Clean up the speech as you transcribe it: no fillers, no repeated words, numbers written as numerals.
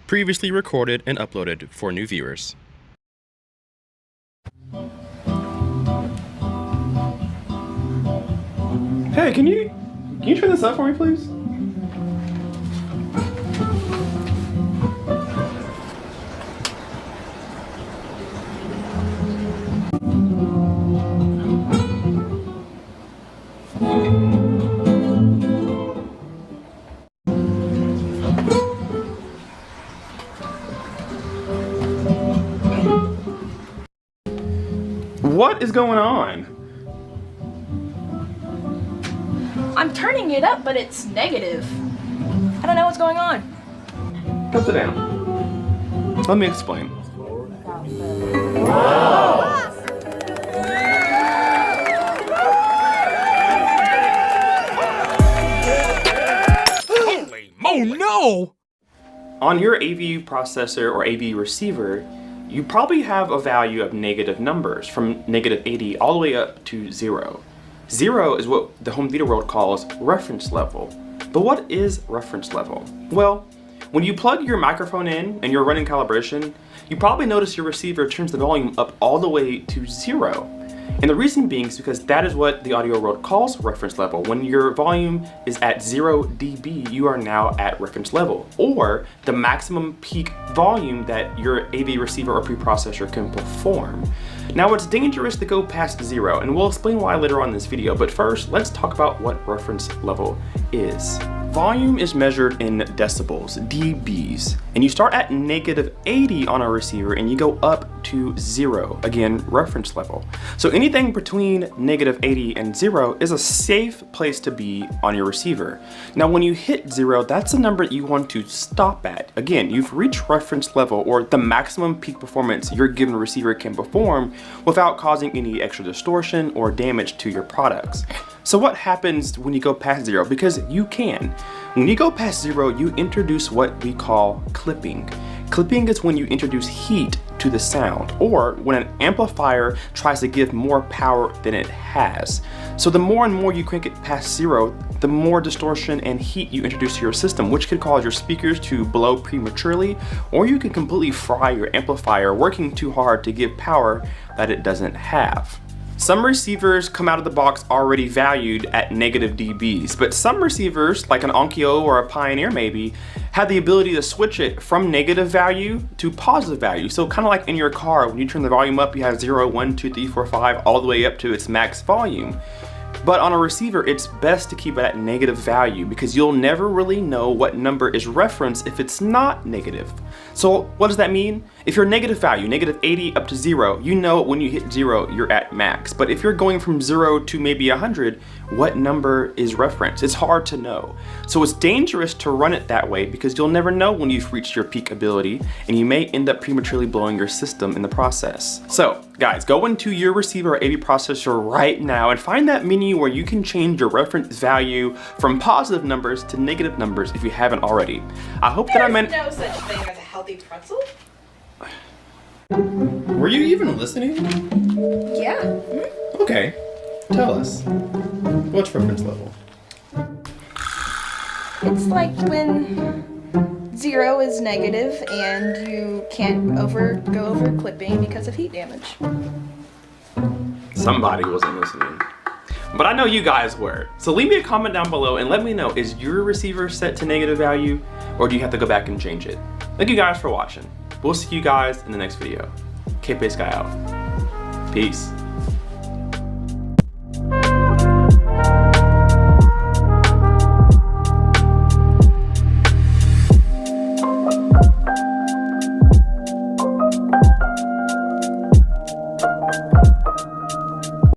previously recorded and uploaded for new viewers. Hey, can you turn this up for me, please? What is going on? I'm turning it up, but it's negative. I don't know what's going on. Go sit down. Let me explain. Holy oh no! On your AV processor or AV receiver, you probably have a value of negative numbers from negative 80 all the way up to 0. 0 is what the home theater world calls reference level. But what is reference level? Well, when you plug your microphone in and you're running calibration, you probably notice your receiver turns the volume up all the way to 0. And the reason being is because that is what the audio world calls reference level. When your volume is at 0 dB, you are now at reference level, or the maximum peak volume that your AV receiver or preprocessor can perform. Now it's dangerous to go past 0, and we'll explain why later on in this video, but first let's talk about what reference level is. Volume is measured in decibels, dBs, and you start at negative 80 on a receiver and you go up to 0, again, reference level. So anything between negative 80 and 0 is a safe place to be on your receiver. Now when you hit 0, that's the number you want to stop at. Again, you've reached reference level, or the maximum peak performance your given receiver can perform without causing any extra distortion or damage to your products. So what happens when you go past 0? Because you can. When you go past 0, you introduce what we call clipping. Clipping is when you introduce heat to the sound, or when an amplifier tries to give more power than it has. So the more and more you crank it past 0, the more distortion and heat you introduce to your system, which could cause your speakers to blow prematurely, or you can completely fry your amplifier working too hard to give power that it doesn't have. Some receivers come out of the box already valued at negative dBs, but some receivers, like an Onkyo or a Pioneer maybe, have the ability to switch it from negative value to positive value. So kind of like in your car, when you turn the volume up, you have 0, 1, 2, 3, 4, 5, all the way up to its max volume. But on a receiver, it's best to keep it at negative value because you'll never really know what number is referenced if it's not negative. So what does that mean? If you're negative value, negative 80 up to 0, you know when you hit 0, you're at max. But if you're going from 0 to maybe 100, what number is referenced? It's hard to know. So it's dangerous to run it that way because you'll never know when you've reached your peak ability, and you may end up prematurely blowing your system in the process. So guys, go into your receiver or AV processor right now and find that menu where you can change your reference value from positive numbers to negative numbers if you haven't already. I hope that I meant— There's no such thing as a healthy pretzel. Were you even listening? Yeah. Okay, tell us. What's reference level? It's like when 0 is negative and you can't go over clipping because of heat damage. Somebody wasn't listening. But I know you guys were. So leave me a comment down below and let me know, is your receiver set to negative value, or do you have to go back and change it? Thank you guys for watching. We'll see you guys in the next video. Kpaceguy out. Peace.